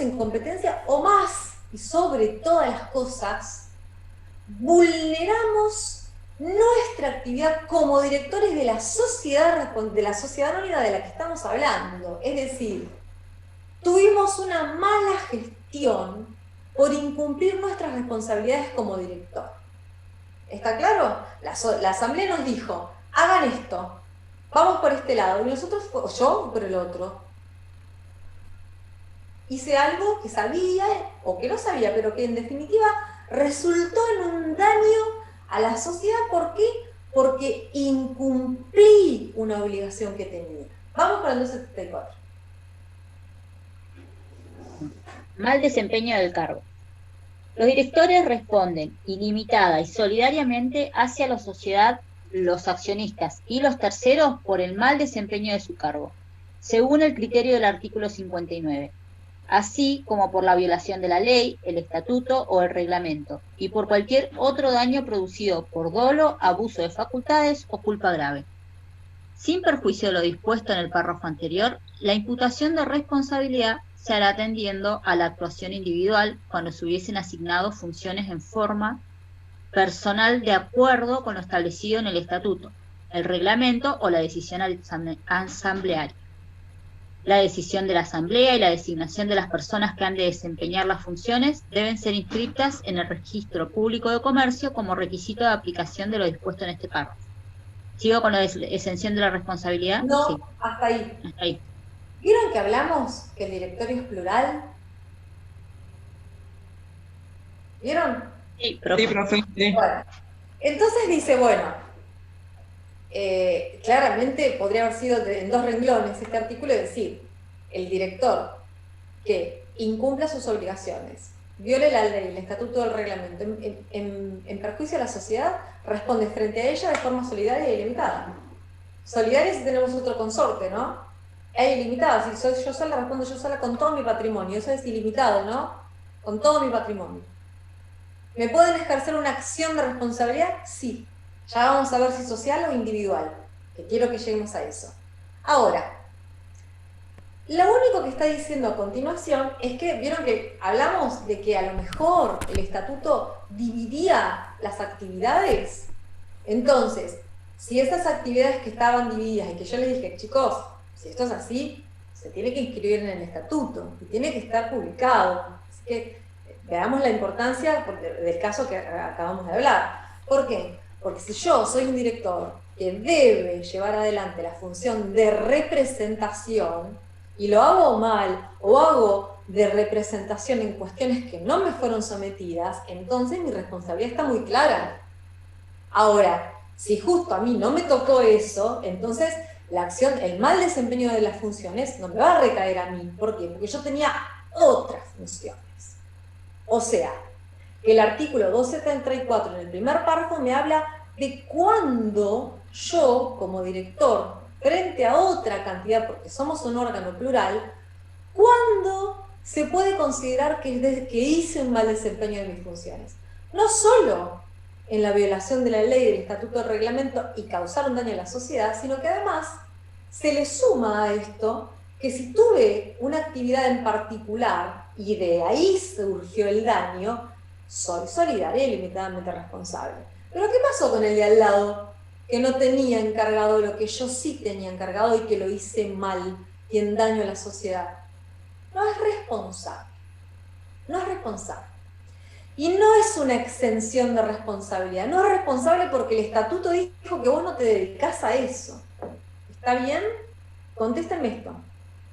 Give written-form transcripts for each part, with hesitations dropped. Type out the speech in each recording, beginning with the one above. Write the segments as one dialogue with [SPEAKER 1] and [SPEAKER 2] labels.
[SPEAKER 1] en competencia o más, y sobre todas las cosas, vulneramos nuestra actividad como directores de la sociedad anónima de la que estamos hablando. Es decir, tuvimos una mala gestión por incumplir nuestras responsabilidades como director. ¿Está claro? La asamblea nos dijo, hagan esto, vamos por este lado, y nosotros, yo por el otro. Hice algo que sabía o que no sabía, pero que en definitiva resultó en un daño a la sociedad. ¿Por qué? Porque incumplí una obligación que tenía. Vamos para el 274.
[SPEAKER 2] Mal desempeño del cargo. Los directores responden ilimitada y solidariamente hacia la sociedad, los accionistas y los terceros por el mal desempeño de su cargo, según el criterio del artículo 59, así como por la violación de la ley, el estatuto o el reglamento, y por cualquier otro daño producido por dolo, abuso de facultades o culpa grave. Sin perjuicio de lo dispuesto en el párrafo anterior, la imputación de responsabilidad se hará atendiendo a la actuación individual cuando se hubiesen asignado funciones en forma personal de acuerdo con lo establecido en el estatuto, el reglamento o la decisión asamblearia. La decisión de la asamblea y la designación de las personas que han de desempeñar las funciones deben ser inscritas en el registro público de comercio como requisito de aplicación de lo dispuesto en este párrafo. ¿Sigo con la exención de la responsabilidad?
[SPEAKER 1] No,
[SPEAKER 2] Sí,
[SPEAKER 1] hasta ahí.
[SPEAKER 2] hasta ahí.
[SPEAKER 1] ¿Vieron que hablamos que el directorio es plural? ¿Vieron?
[SPEAKER 2] Sí, profe.
[SPEAKER 3] Sí, profe. Sí.
[SPEAKER 1] Bueno, entonces dice, bueno, claramente podría haber sido en 2 renglones este artículo, es decir, el director que incumpla sus obligaciones, viole la ley, el estatuto del reglamento, en perjuicio a la sociedad, responde frente a ella de forma solidaria e ilimitada. Solidaria si tenemos otro consorte, ¿no? E ilimitada, si soy yo sola, respondo yo sola con todo mi patrimonio, eso es ilimitado, ¿no? Con todo mi patrimonio. ¿Me pueden ejercer una acción de responsabilidad? Sí. Ya vamos a ver si social o individual, que quiero que lleguemos a eso. Ahora, lo único que está diciendo a continuación es que, vieron que hablamos de que a lo mejor el estatuto dividía las actividades. Entonces, si esas actividades que estaban divididas y que yo les dije, chicos, si esto es así, se tiene que inscribir en el estatuto y tiene que estar publicado. Así que veamos la importancia del caso que acabamos de hablar. ¿Por qué? Porque si yo soy un director que debe llevar adelante la función de representación y lo hago mal o hago de representación en cuestiones que no me fueron sometidas, entonces mi responsabilidad está muy clara. Ahora, si justo a mí no me tocó eso, entonces la acción, el mal desempeño de las funciones no me va a recaer a mí. ¿Por qué? Porque yo tenía otras funciones. O sea, que el artículo 274 en el primer párrafo me habla de cuándo yo, como director, frente a otra cantidad, porque somos un órgano plural, cuándo se puede considerar que hice un mal desempeño de mis funciones. No solo en la violación de la ley, del estatuto, del reglamento y causar un daño a la sociedad, sino que además se le suma a esto que si tuve una actividad en particular y de ahí surgió el daño, soy solidaria y limitadamente responsable. Pero ¿qué pasó con el de al lado que no tenía encargado lo que yo sí tenía encargado y que lo hice mal y en daño a la sociedad? No es responsable. No es responsable. Y no es una exención de responsabilidad. No es responsable porque el estatuto dijo que vos no te dedicás a eso. ¿Está bien? Contéstenme esto.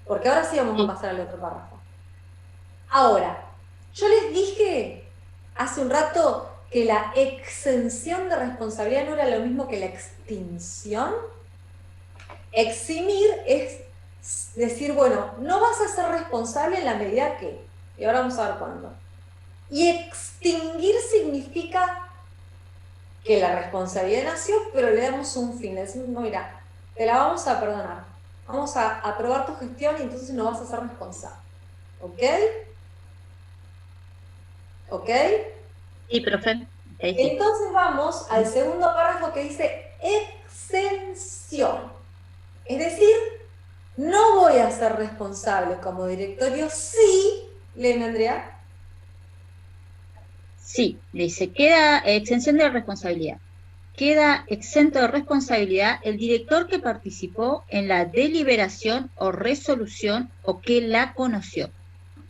[SPEAKER 1] Porque ahora sí vamos a pasar al otro párrafo. Ahora, yo les dije hace un rato que la exención de responsabilidad no era lo mismo que la extinción. Eximir es decir, bueno, no vas a ser responsable en la medida que, y ahora vamos a ver cuándo. Y extinguir significa que la responsabilidad nació, pero le damos un fin, le decimos, no, mira, te la vamos a perdonar, vamos a aprobar tu gestión y entonces no vas a ser responsable. ¿Ok? ¿Ok?
[SPEAKER 2] Sí, profe. Sí, sí.
[SPEAKER 1] Entonces vamos al segundo párrafo que dice exención. Es decir, no voy a ser responsable como directorio si Léeme, Andrea.
[SPEAKER 2] Sí, dice, queda exención de responsabilidad. Queda exento de responsabilidad el director que participó en la deliberación o resolución o que la conoció.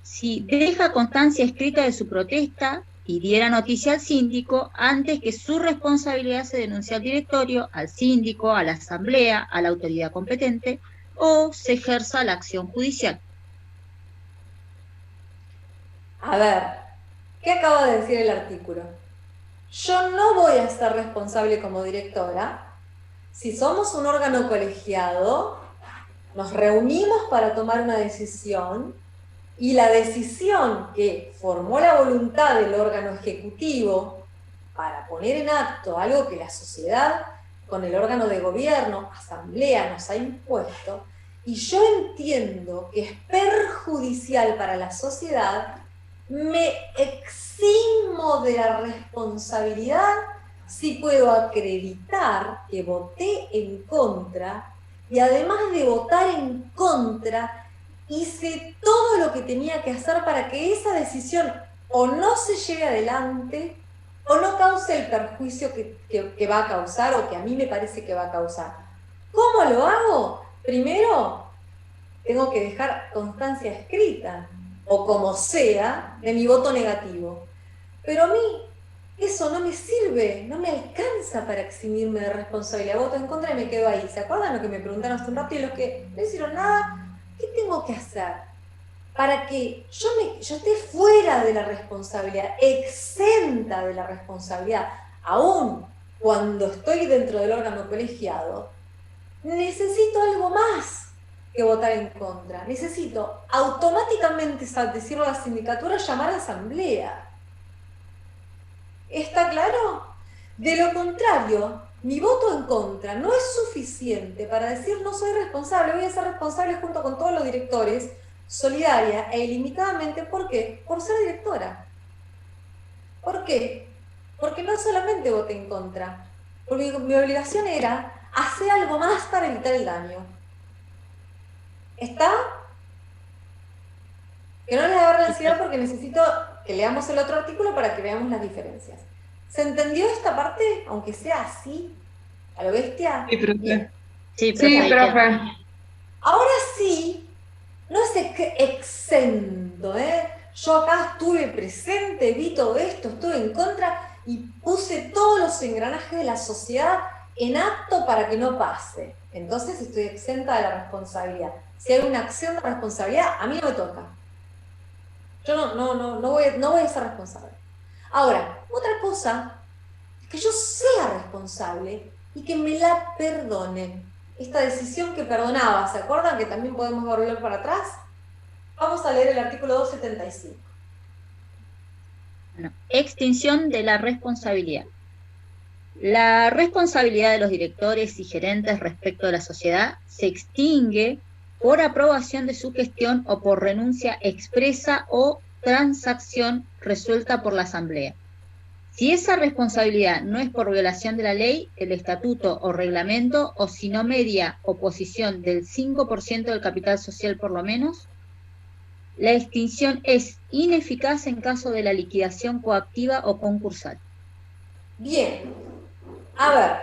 [SPEAKER 2] Si deja constancia escrita de su protesta y diera noticia al síndico antes que su responsabilidad se denuncie al directorio, al síndico, a la asamblea, a la autoridad competente o se ejerza la acción judicial.
[SPEAKER 1] A ver, ¿qué acaba de decir el artículo? Yo no voy a ser responsable como directora. Si somos un órgano colegiado, nos reunimos para tomar una decisión y la decisión que formó la voluntad del órgano ejecutivo para poner en acto algo que la sociedad con el órgano de gobierno, asamblea, nos ha impuesto, y yo entiendo que es perjudicial para la sociedad, me eximo de la responsabilidad si puedo acreditar que voté en contra y además de votar en contra, hice todo lo que tenía que hacer para que esa decisión o no se lleve adelante o no cause el perjuicio que va a causar o que a mí me parece que va a causar. ¿Cómo lo hago? Primero, tengo que dejar constancia escrita o como sea de mi voto negativo. Pero a mí eso no me sirve, no me alcanza para eximirme de responsabilidad. Voto en contra y me quedo ahí. ¿Se acuerdan lo que me preguntaron hace un rato? Y los que no hicieron nada, ¿qué tengo que hacer? Para que yo esté fuera de la responsabilidad, exenta de la responsabilidad, aún cuando estoy dentro del órgano colegiado, necesito algo más que votar en contra. Necesito automáticamente, decirlo a la sindicatura, llamar a asamblea. ¿Está claro? De lo contrario, mi voto en contra no es suficiente para decir no soy responsable, voy a ser responsable junto con todos los directores, solidaria e ilimitadamente. ¿Por qué? Por ser directora. ¿Por qué? Porque no solamente voté en contra, porque mi obligación era hacer algo más para evitar el daño. ¿Está? Que no les agarre la ansiedad porque necesito que leamos el otro artículo para que veamos las diferencias. ¿Se entendió esta parte? Aunque sea así, a lo bestia.
[SPEAKER 3] Sí, profe.
[SPEAKER 1] Bien.
[SPEAKER 2] Sí,
[SPEAKER 3] Sí,
[SPEAKER 2] profe.
[SPEAKER 3] profe.
[SPEAKER 1] Ahora sí, no es exento, ¿eh? Yo acá estuve presente, vi todo esto, estuve en contra y puse todos los engranajes de la sociedad en acto para que no pase. Entonces estoy exenta de la responsabilidad. Si hay una acción de responsabilidad, a mí no me toca. Yo no voy a ser responsable. Ahora, otra cosa es que yo sea responsable y que me la perdonen. Esta decisión que perdonaba, ¿se acuerdan que también podemos volver para atrás? Vamos a leer el artículo 275.
[SPEAKER 2] Bueno, extinción de la responsabilidad. La responsabilidad de los directores y gerentes respecto de la sociedad se extingue por aprobación de su gestión o por renuncia expresa o transacción resuelta por la Asamblea. Si esa responsabilidad no es por violación de la ley, el estatuto o reglamento, o si no media oposición del 5% del capital social por lo menos, la extinción es ineficaz en caso de la liquidación coactiva o concursal.
[SPEAKER 1] Bien, a ver,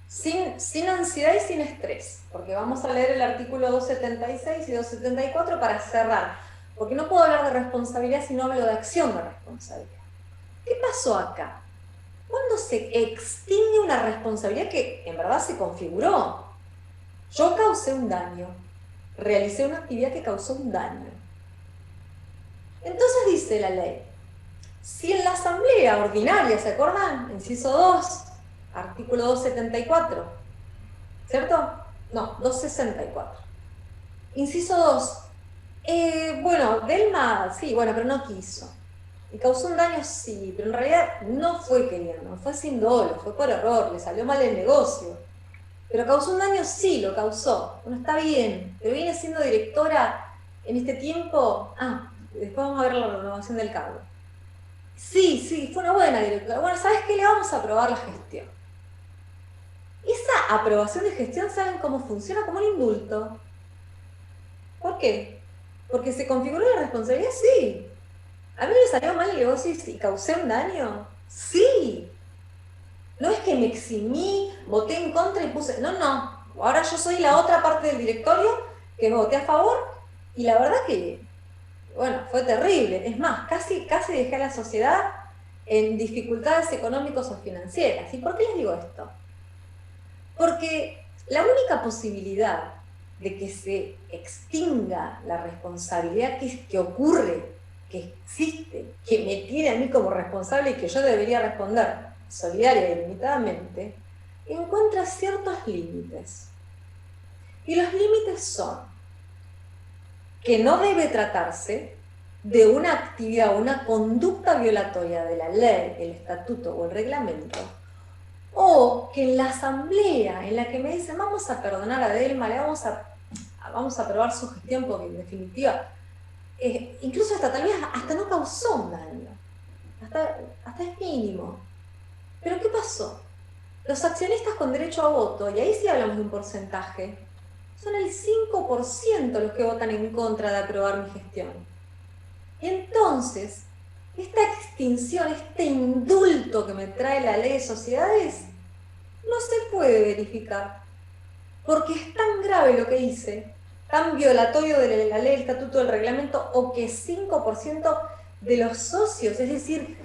[SPEAKER 1] sin ansiedad y sin estrés, porque vamos a leer el artículo 276 y 274 para cerrar, porque no puedo hablar de responsabilidad si no hablo de acción de responsabilidad. ¿Qué pasó acá? ¿Cuándo se extingue una responsabilidad que en verdad se configuró? Yo causé un daño, realicé una actividad que causó un daño. Entonces dice la ley, si en la asamblea ordinaria, ¿se acuerdan? Inciso 2, artículo 274, ¿cierto? No, 264. Inciso 2, bueno, Delma, sí, bueno, pero no quiso. Y causó un daño, sí, pero en realidad no fue queriendo, fue sin dolo, fue por error, le salió mal el negocio. Pero causó un daño, sí, lo causó. Bueno, está bien, pero viene siendo directora en este tiempo. Después vamos a ver la renovación del cargo. Sí, fue una buena directora. Bueno, ¿sabes qué? Le vamos a aprobar la gestión. Esa aprobación de gestión, ¿saben cómo funciona? Como un indulto. ¿Por qué? Porque se configuró la responsabilidad, sí. ¿A mí me salió mal el negocio y causé un daño? Sí. No es que me eximí, voté en contra y puse... No, no. Ahora yo soy la otra parte del directorio que voté a favor y la verdad que, bueno, fue terrible. Es más, casi dejé a la sociedad en dificultades económicas o financieras. ¿Y por qué les digo esto? Porque la única posibilidad de que se extinga la responsabilidad que ocurre, que existe, que me tiene a mí como responsable y que yo debería responder solidaria y limitadamente, encuentra ciertos límites. Y los límites son que no debe tratarse de una actividad o una conducta violatoria de la ley, el estatuto o el reglamento, o que en la asamblea en la que me dicen vamos a perdonar a Delma, vamos a aprobar su gestión porque en definitiva, incluso hasta tal vez hasta no causó un daño, hasta es mínimo. Pero ¿qué pasó? Los accionistas con derecho a voto, y ahí sí hablamos de un porcentaje, son el 5% los que votan en contra de aprobar mi gestión. Y entonces, esta extinción, este indulto que me trae la ley de sociedades, no se puede verificar, porque es tan grave lo que hice, tan violatorio de la ley, el estatuto, del reglamento, o que 5% de los socios, es decir,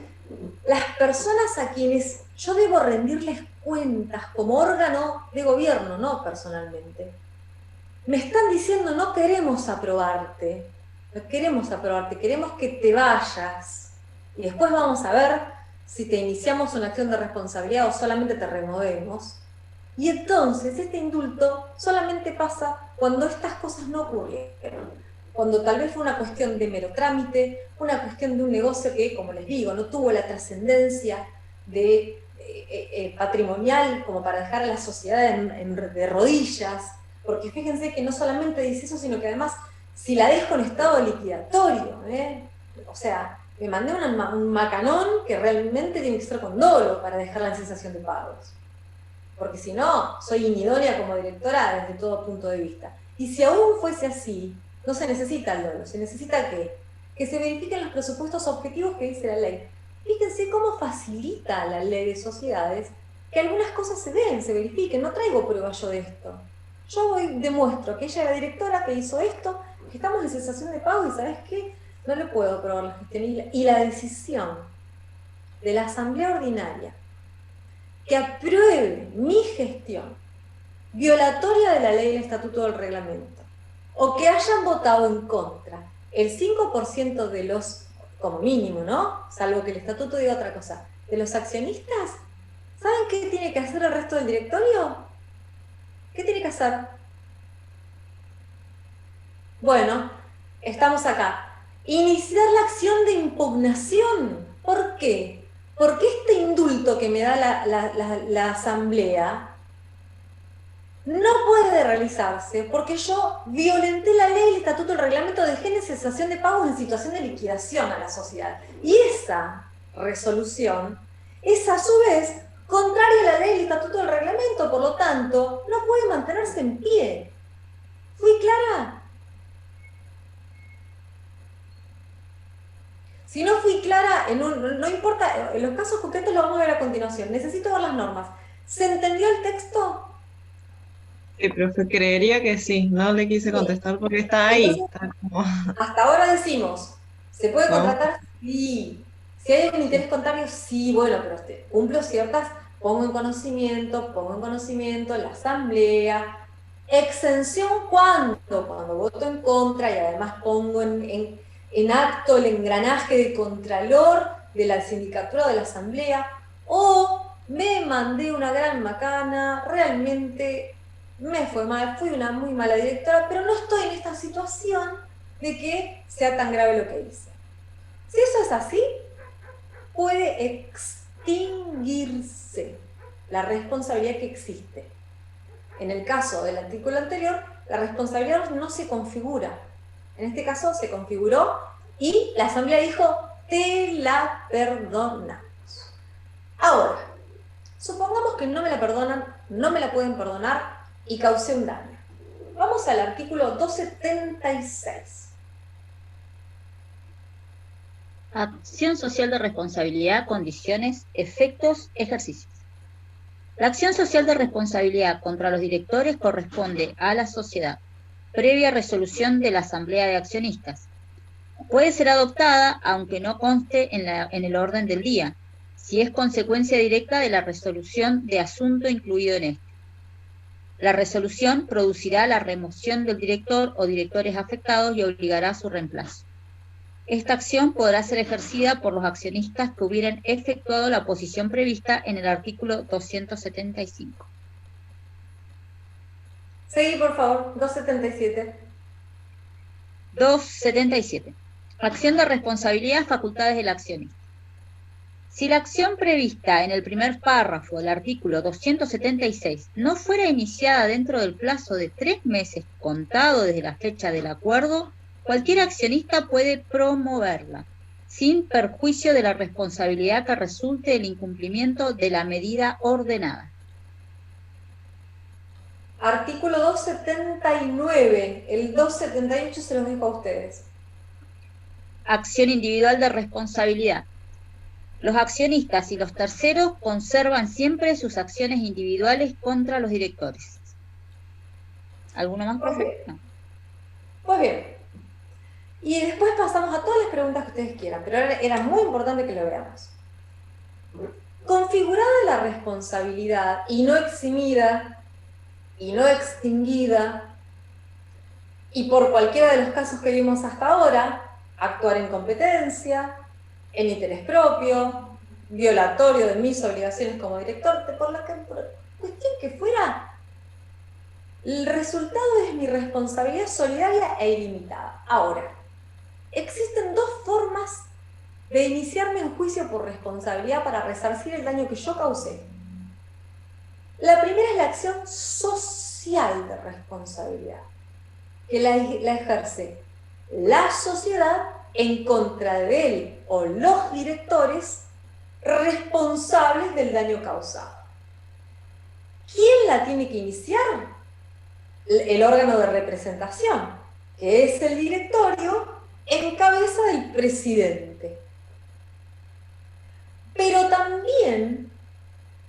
[SPEAKER 1] las personas a quienes yo debo rendirles cuentas como órgano de gobierno, no personalmente, me están diciendo no queremos aprobarte, queremos que te vayas, y después vamos a ver si te iniciamos una acción de responsabilidad o solamente te removemos. Y entonces este indulto solamente pasa cuando estas cosas no ocurrieron, cuando tal vez fue una cuestión de mero trámite, una cuestión de un negocio que, como les digo, no tuvo la trascendencia patrimonial como para dejar a la sociedad de rodillas, porque fíjense que no solamente dice eso, sino que además, si la dejo en estado liquidatorio, o sea, me mandé un macanón que realmente tiene que ser con dolo para dejarla en cesación de pagos. Porque si no, soy inidónea como directora desde todo punto de vista. Y si aún fuese así, no se necesita el dolo, se necesita que se verifiquen los presupuestos objetivos que dice la ley. Fíjense cómo facilita la ley de sociedades que algunas cosas se den, se verifiquen. No traigo prueba yo de esto. Yo demuestro que ella era directora, que hizo esto, que estamos en cesación de pago y ¿sabes qué? No le puedo aprobar la gestión. Y la decisión de la asamblea ordinaria que apruebe mi gestión violatoria de la ley del estatuto del reglamento, o que hayan votado en contra el 5% de los, como mínimo, ¿no? Salvo que el estatuto diga otra cosa, de los accionistas, ¿saben qué tiene que hacer el resto del directorio? ¿Qué tiene que hacer? Bueno, estamos acá. Iniciar la acción de impugnación. ¿Por qué? Porque este indulto que me da la asamblea no puede realizarse porque yo violenté la ley, el estatuto, el reglamento, dejé en cesación de pagos en situación de liquidación a la sociedad. Y esa resolución es a su vez contraria a la ley, el estatuto, el reglamento, por lo tanto, no puede mantenerse en pie. ¿Fui clara? Si no fui clara, no importa, en los casos concretos lo vamos a ver a continuación. Necesito ver las normas. ¿Se entendió el texto?
[SPEAKER 3] Sí, profe, creería que sí. No le quise contestar porque está ahí.
[SPEAKER 1] Entonces,
[SPEAKER 3] Está como,
[SPEAKER 1] hasta ahora decimos, ¿se puede
[SPEAKER 3] ¿no?
[SPEAKER 1] contratar? Sí. Si hay un interés contrario, sí, bueno, pero cumplo ciertas, pongo en conocimiento la asamblea. Exención, ¿cuándo? Cuando voto en contra y además pongo en acto el engranaje de contralor de la sindicatura de la asamblea, o me mandé una gran macana, realmente me fue mal, fui una muy mala directora, pero no estoy en esta situación de que sea tan grave lo que hice. Si eso es así, puede extinguirse la responsabilidad que existe. En el caso del artículo anterior, la responsabilidad no se configura. En este caso se configuró y la asamblea dijo, te la perdonamos. Ahora, supongamos que no me la perdonan, no me la pueden perdonar y causé un daño. Vamos al artículo 276.
[SPEAKER 2] Acción social de responsabilidad, condiciones, efectos, ejercicios. La acción social de responsabilidad contra los directores corresponde a la sociedad, previa resolución de la Asamblea de Accionistas. Puede ser adoptada, aunque no conste en el orden del día, si es consecuencia directa de la resolución de asunto incluido en este. La resolución producirá la remoción del director o directores afectados y obligará a su reemplazo. Esta acción podrá ser ejercida por los accionistas que hubieran efectuado la oposición prevista en el artículo 275.
[SPEAKER 1] Seguí, por favor, 277.
[SPEAKER 2] 277. Acción de responsabilidad, facultades del accionista. Si la acción prevista en el primer párrafo del artículo 276 no fuera iniciada dentro del plazo de 3 meses contado desde la fecha del acuerdo, cualquier accionista puede promoverla, sin perjuicio de la responsabilidad que resulte del incumplimiento de la medida ordenada.
[SPEAKER 1] Artículo 279. El 278 se los dejo a ustedes.
[SPEAKER 2] Acción individual de responsabilidad. Los accionistas y los terceros conservan siempre sus acciones individuales contra los directores. ¿Alguno más, profe? No.
[SPEAKER 1] Pues bien. Y después pasamos a todas las preguntas que ustedes quieran, pero era muy importante que lo veamos. Configurada la responsabilidad y no eximida y no extinguida, y por cualquiera de los casos que vimos hasta ahora, actuar en competencia, en interés propio, violatorio de mis obligaciones como director, por la cuestión que fuera, el resultado es mi responsabilidad solidaria e ilimitada. Ahora, existen dos formas de iniciarme en juicio por responsabilidad para resarcir el daño que yo causé. La primera es la acción social de responsabilidad, que la ejerce la sociedad en contra de él o los directores responsables del daño causado. ¿Quién la tiene que iniciar? El órgano de representación, que es el directorio en cabeza del presidente. Pero también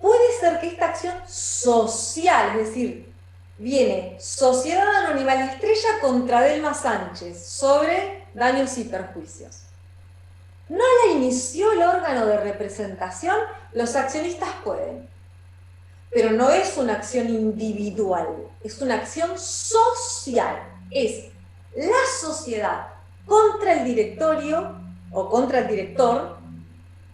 [SPEAKER 1] puede ser que esta acción social, es decir, viene Sociedad Anónima La Estrella contra Delma Sánchez sobre daños y perjuicios. No la inició el órgano de representación, los accionistas pueden. Pero no es una acción individual, es una acción social. Es la sociedad contra el directorio o contra el director,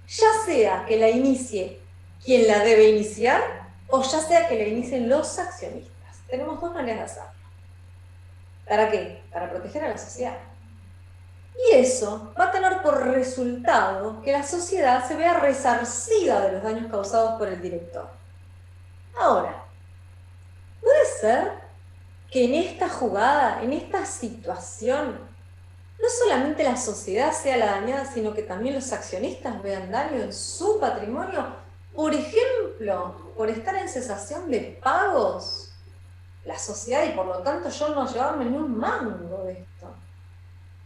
[SPEAKER 1] ya sea que la inicie quien la debe iniciar o ya sea que la inicien los accionistas. Tenemos dos maneras de hacerlo. ¿Para qué? Para proteger a la sociedad. Y eso va a tener por resultado que la sociedad se vea resarcida de los daños causados por el director. Ahora, puede ser que en esta jugada, en esta situación, no solamente la sociedad sea la dañada, sino que también los accionistas vean daño en su patrimonio, por ejemplo, por estar en cesación de pagos, la sociedad, y por lo tanto yo no llevarme ni un mango de esto.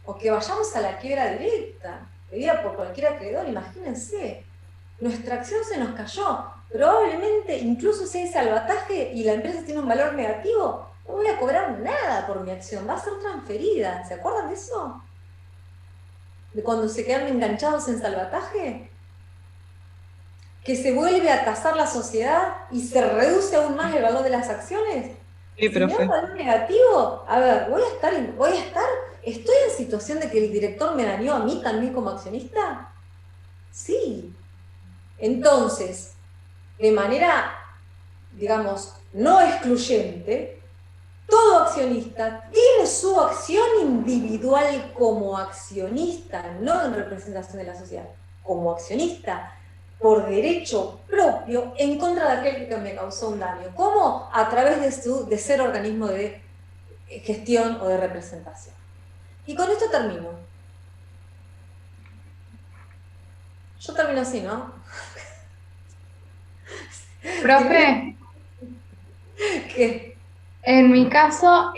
[SPEAKER 1] O que vayamos a la quiebra directa, pedida por cualquier acreedor, imagínense. Nuestra acción se nos cayó. Probablemente, incluso si hay salvataje y la empresa tiene un valor negativo, no voy a cobrar nada por mi acción, va a ser transferida. ¿Se acuerdan de eso? De cuando se quedan enganchados en salvataje. Que se vuelve a tasar la sociedad y se reduce aún más el valor de las acciones.
[SPEAKER 3] Sí,
[SPEAKER 1] Si me da un valor negativo, a ver, ¿estoy en situación de que el director me dañó a mí también como accionista? Sí. Entonces, de manera, digamos, no excluyente, todo accionista tiene su acción individual como accionista, no en representación de la sociedad, como accionista, por derecho propio, en contra de aquel que me causó un daño. ¿Cómo? A través de ser organismo de gestión o de representación. Y con esto termino. Yo termino así, ¿no?
[SPEAKER 4] Profe,
[SPEAKER 1] ¿Qué?
[SPEAKER 4] en mi caso,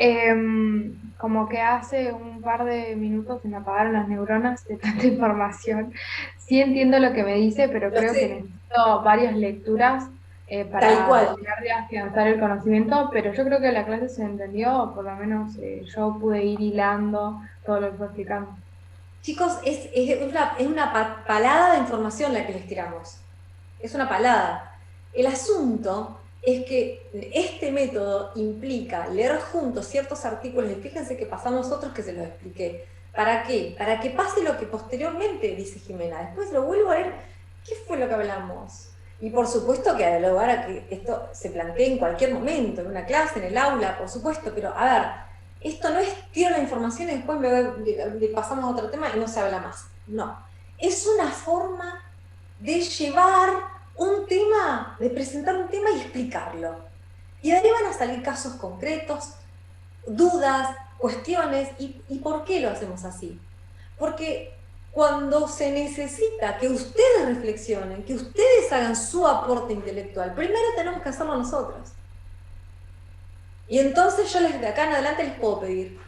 [SPEAKER 4] como que hace un par de minutos se me apagaron las neuronas de tanta información. Sí entiendo lo que me dice, pero
[SPEAKER 1] Lo
[SPEAKER 4] creo que
[SPEAKER 1] sé,
[SPEAKER 4] necesito varias lecturas
[SPEAKER 1] tal
[SPEAKER 4] para
[SPEAKER 1] cual.
[SPEAKER 4] terminar de afianzar el conocimiento, pero yo creo que la clase se entendió, o por lo menos yo pude ir hilando todo lo que fue explicando.
[SPEAKER 1] Chicos, es una palada de información la que les tiramos. Es una palada. El asunto es que este método implica leer juntos ciertos artículos, y fíjense que pasamos otros que se los expliqué. ¿Para qué? Para que pase lo que posteriormente dice Jimena. Después lo vuelvo a leer. ¿Qué fue lo que hablamos? Y por supuesto que a lugar a que esto se plantee en cualquier momento, en una clase, en el aula, por supuesto, pero a ver, esto no es tiro la información y después le pasamos a otro tema y no se habla más. No. Es una forma de llevar un tema, de presentar un tema y explicarlo. Y de ahí van a salir casos concretos, dudas, cuestiones, y ¿por qué lo hacemos así? Porque cuando se necesita que ustedes reflexionen, que ustedes hagan su aporte intelectual, primero tenemos que hacerlo nosotros. Y entonces yo de acá en adelante les puedo pedir,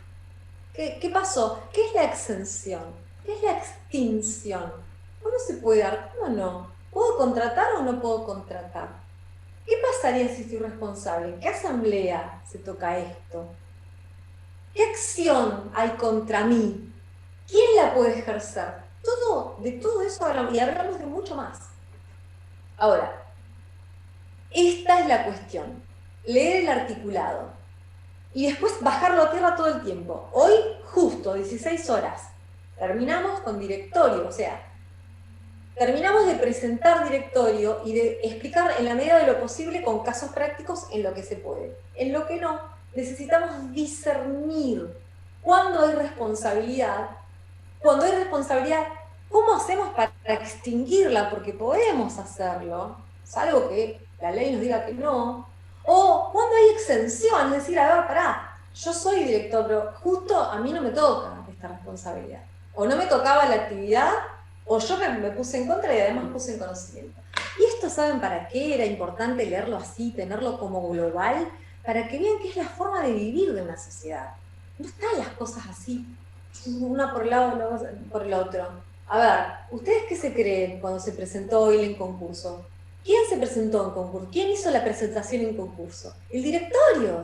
[SPEAKER 1] ¿qué pasó? ¿Qué es la exención? ¿Qué es la extinción? ¿Cómo se puede dar? ¿Cómo no? ¿Puedo contratar o no puedo contratar? ¿Qué pasaría si soy responsable? ¿En qué asamblea se toca esto? ¿Qué acción hay contra mí? ¿Quién la puede ejercer? De todo eso hablamos, y hablamos de mucho más. Ahora, esta es la cuestión. Leer el articulado y después bajarlo a tierra todo el tiempo. Hoy, justo 16 horas, terminamos con directorio, o sea, terminamos de presentar directorio y de explicar en la medida de lo posible con casos prácticos en lo que se puede. En lo que no, necesitamos discernir cuándo hay responsabilidad. Cuando hay responsabilidad, ¿cómo hacemos para extinguirla? Porque podemos hacerlo, salvo que la ley nos diga que no. O cuando hay exención, es decir, a ver, pará, yo soy director, pero justo a mí no me toca esta responsabilidad. O no me tocaba la actividad, o yo me puse en contra y además puse en conocimiento. Y esto, ¿saben para qué era importante leerlo así, tenerlo como global? Para que vean que es la forma de vivir de una sociedad. No están las cosas así, una por el lado, una por el otro. A ver, ¿ustedes qué se creen cuando se presentó hoy en concurso? ¿Quién se presentó en concurso? ¿Quién hizo la presentación en concurso? El directorio.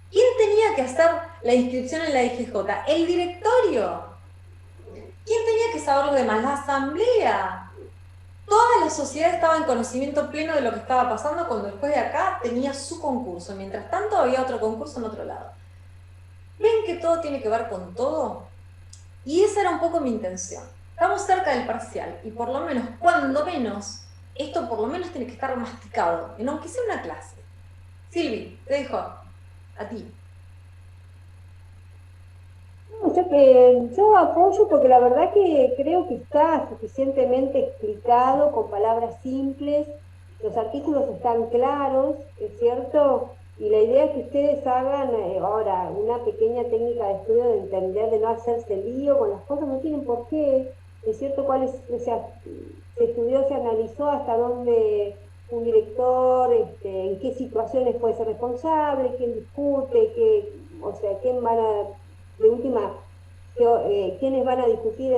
[SPEAKER 1] ¿Quién tenía que hacer la inscripción en la IGJ? El directorio. ¿Quién tenía que saber lo demás? La asamblea. Toda la sociedad estaba en conocimiento pleno de lo que estaba pasando cuando después de acá tenía su concurso. Mientras tanto había otro concurso en otro lado. ¿Ven que todo tiene que ver con todo? Y esa era un poco mi intención. Estamos cerca del parcial y por lo menos, cuando menos, esto por lo menos tiene que estar masticado, en aunque sea una clase. Silvi, te dejo a ti.
[SPEAKER 5] Yo apoyo porque la verdad que creo que está suficientemente explicado con palabras simples, los artículos están claros, es cierto, y la idea es que ustedes hagan ahora una pequeña técnica de estudio de entender, de no hacerse lío con las cosas, no tienen por qué, es cierto cuál es, o sea, se estudió, se analizó hasta dónde un director, en qué situaciones puede ser responsable, quién discute, o sea, quién van a de última, quiénes van a discutir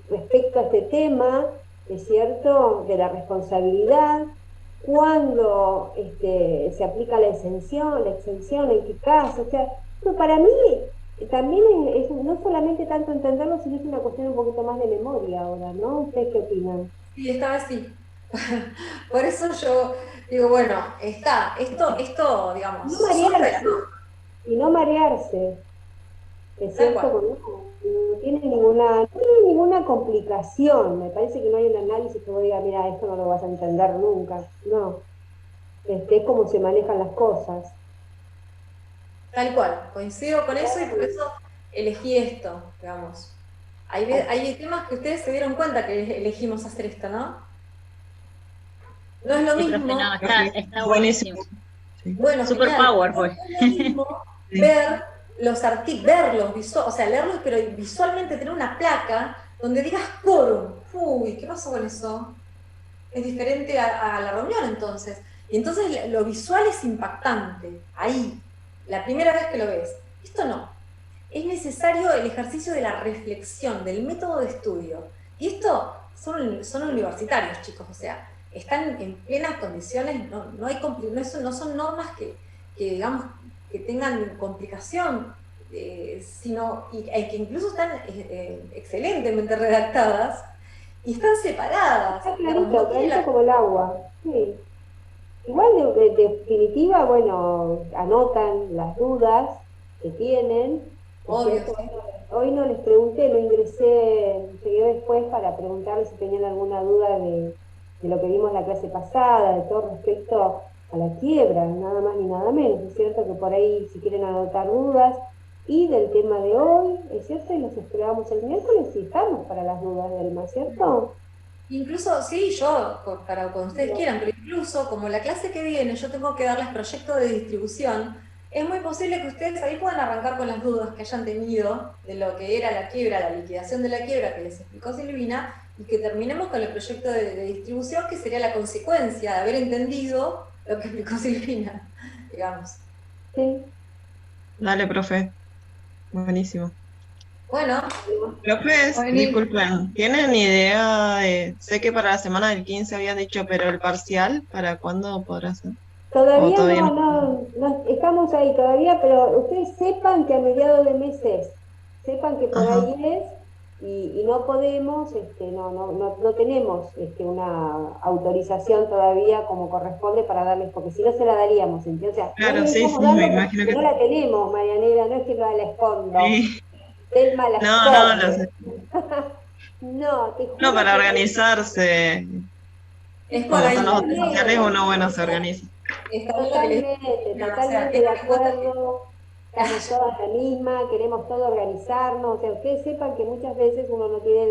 [SPEAKER 5] respecto a este tema, es cierto, de la responsabilidad, cuándo se aplica la exención, en qué caso, o sea, para mí también es no solamente tanto entenderlo, sino es una cuestión un poquito más de memoria ahora, ¿no? ¿Ustedes qué opinan?
[SPEAKER 1] Sí, estaba así. Por eso yo digo, bueno, esto, digamos,
[SPEAKER 5] No
[SPEAKER 1] surge de la
[SPEAKER 5] marearse, y no marearse. Es
[SPEAKER 1] tal
[SPEAKER 5] cierto,
[SPEAKER 1] cual.
[SPEAKER 5] no tiene ninguna complicación. Me parece que no hay un análisis que vos digas, mira, esto no lo vas a entender nunca. No, es como se manejan las cosas.
[SPEAKER 1] Tal cual, coincido con eso y por eso elegí esto, digamos. Hay temas que ustedes se dieron cuenta que elegimos hacer esto, ¿no? No es lo
[SPEAKER 2] Sí, profe,
[SPEAKER 1] mismo,
[SPEAKER 2] no, está buenísimo.
[SPEAKER 3] Sí.
[SPEAKER 1] bueno,
[SPEAKER 2] Super
[SPEAKER 1] genial,
[SPEAKER 2] power
[SPEAKER 1] no
[SPEAKER 2] fue.
[SPEAKER 1] es lo mismo
[SPEAKER 3] Sí.
[SPEAKER 1] ver los verlos, o sea, leerlos, pero visualmente tener una placa donde digas quórum. Uy, ¿qué pasó con eso? Es diferente a la reunión entonces. Y entonces lo visual es impactante, ahí. la primera vez que lo ves. Esto no. Es necesario el ejercicio de la reflexión, del método de estudio. Y esto son universitarios, chicos, o sea, están en plenas condiciones, no son normas que digamos, que tengan complicación, que incluso están excelentemente redactadas y están separadas.
[SPEAKER 5] Está clarito, clarito como el agua. Sí. Igual de definitiva, bueno, anotan las dudas que tienen.
[SPEAKER 1] Obvio.
[SPEAKER 5] Hoy no les pregunté, no ingresé, llegué después para preguntarles si tenían alguna duda de lo que vimos la clase pasada, de todo respecto a la quiebra, nada más ni nada menos. Es cierto que por ahí si quieren anotar dudas, y del tema de hoy, es cierto, y los esperábamos el miércoles y estamos para las dudas del más, ¿cierto?
[SPEAKER 1] Incluso, sí, yo, para cuando ustedes quieran, pero incluso como la clase que viene yo tengo que darles proyecto de distribución, es muy posible que ustedes ahí puedan arrancar con las dudas que hayan tenido de lo que era la quiebra, la liquidación de la quiebra que les explicó Silvina, y que terminemos con el proyecto de distribución, que sería la consecuencia de haber entendido lo que explicó Silvina, digamos.
[SPEAKER 5] Sí.
[SPEAKER 3] Dale, profe. Buenísimo.
[SPEAKER 1] Bueno.
[SPEAKER 3] Profes,
[SPEAKER 4] Buenísimo.
[SPEAKER 3] disculpen, ¿tienen idea de, sé que para la semana del 15 habían dicho, pero el parcial, ¿para cuándo podrá ser?
[SPEAKER 5] Todavía
[SPEAKER 3] todavía
[SPEAKER 5] no, estamos ahí todavía, pero ustedes sepan que a mediados de mes es, sepan que por
[SPEAKER 3] Ajá.
[SPEAKER 5] ahí es, y no podemos, no tenemos una autorización todavía como corresponde para darles, porque si no se la daríamos, ¿entiendes? O sea,
[SPEAKER 3] Claro,
[SPEAKER 5] no les
[SPEAKER 3] sí,
[SPEAKER 5] estamos
[SPEAKER 3] sí, me
[SPEAKER 5] dando
[SPEAKER 3] imagino
[SPEAKER 5] porque
[SPEAKER 3] que
[SPEAKER 5] no la tenemos, Marianela, no es que no la escondo,
[SPEAKER 3] sí.
[SPEAKER 5] Telma la
[SPEAKER 3] No, lo sé.
[SPEAKER 5] esconde. No, te
[SPEAKER 3] No,
[SPEAKER 5] juro
[SPEAKER 3] para
[SPEAKER 5] que
[SPEAKER 3] organizarse.
[SPEAKER 1] Es por
[SPEAKER 3] Como
[SPEAKER 1] ahí.
[SPEAKER 3] son los otros
[SPEAKER 5] totalmente.
[SPEAKER 3] parciales, uno, bueno, se organiza.
[SPEAKER 1] Está bien lo que les digo, o sea,
[SPEAKER 5] Totalmente de
[SPEAKER 1] tengan en cuenta que
[SPEAKER 5] acuerdo, estamos todas en la misma, queremos todo organizarnos, o sea, ustedes sepan que muchas veces uno no tiene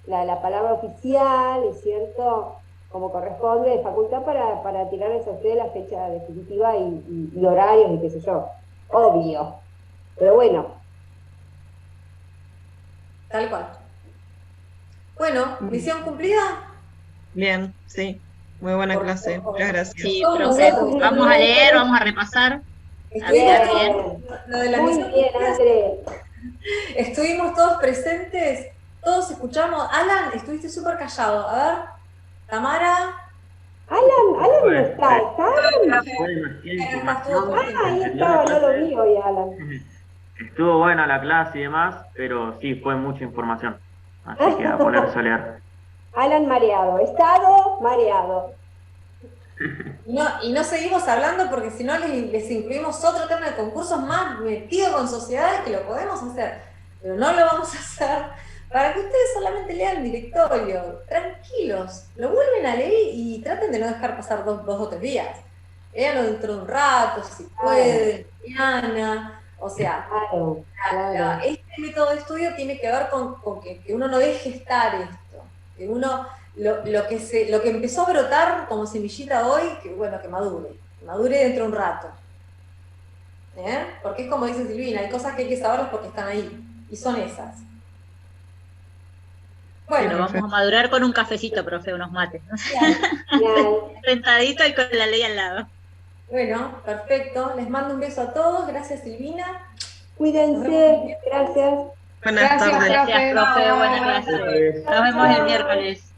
[SPEAKER 5] la palabra oficial, es cierto, como corresponde, de facultad para tirarles a ustedes la fecha definitiva y horarios y qué sé yo, obvio, pero bueno.
[SPEAKER 1] tal cual. Bueno, misión cumplida.
[SPEAKER 3] Bien, sí. Muy buena clase. Muchas gracias.
[SPEAKER 2] Sí,
[SPEAKER 1] Todos
[SPEAKER 2] profe,
[SPEAKER 1] nosotros
[SPEAKER 2] vamos a leer, vamos a repasar, a
[SPEAKER 1] estuvimos
[SPEAKER 2] mirar
[SPEAKER 1] todos,
[SPEAKER 2] bien.
[SPEAKER 1] lo de la
[SPEAKER 5] Muy
[SPEAKER 1] misión
[SPEAKER 5] bien,
[SPEAKER 1] cumplida,
[SPEAKER 5] André.
[SPEAKER 1] estuvimos todos presentes, todos escuchamos. Alan, estuviste súper callado. A ver, Tamara.
[SPEAKER 5] Alan no está, ¿está Alan?
[SPEAKER 6] Fue demasiada
[SPEAKER 1] Acá estuvo todo
[SPEAKER 6] información.
[SPEAKER 1] el tiempo.
[SPEAKER 5] Ahí
[SPEAKER 6] Entendió la
[SPEAKER 5] estaba, no lo
[SPEAKER 6] clase.
[SPEAKER 5] vi hoy, Alan.
[SPEAKER 6] Estuvo buena la clase y demás, pero sí, fue mucha información. Así que a ponerse a leer.
[SPEAKER 5] Alan mareado, estado mareado.
[SPEAKER 1] Y no seguimos hablando porque si no les incluimos otro tema de concursos más metido con sociedades que lo podemos hacer, pero no lo vamos a hacer para que ustedes solamente lean el directorio, tranquilos, lo vuelven a leer y traten de no dejar pasar dos o 3 días. Léanlo dentro de un rato, si pueden, mañana, o sea,
[SPEAKER 5] Claro.
[SPEAKER 1] este método de estudio tiene que ver con que uno no deje estar esto, que uno lo que empezó a brotar como semillita hoy, que bueno, que madure dentro de un rato. Porque es como dice Silvina, hay cosas que hay que saberlas porque están ahí, y son esas. Bueno,
[SPEAKER 2] Pero vamos a madurar con un cafecito, profe, unos mates, ¿no?
[SPEAKER 5] Genial.
[SPEAKER 2] Sentadito y con la ley al lado.
[SPEAKER 1] bueno, perfecto. Les mando un beso a todos. Gracias, Silvina.
[SPEAKER 5] Cuídense, gracias.
[SPEAKER 3] Buenas
[SPEAKER 4] Gracias,
[SPEAKER 3] tardes.
[SPEAKER 2] Gracias, profe, buenas
[SPEAKER 4] Bye.
[SPEAKER 2] clases. Nos vemos el miércoles.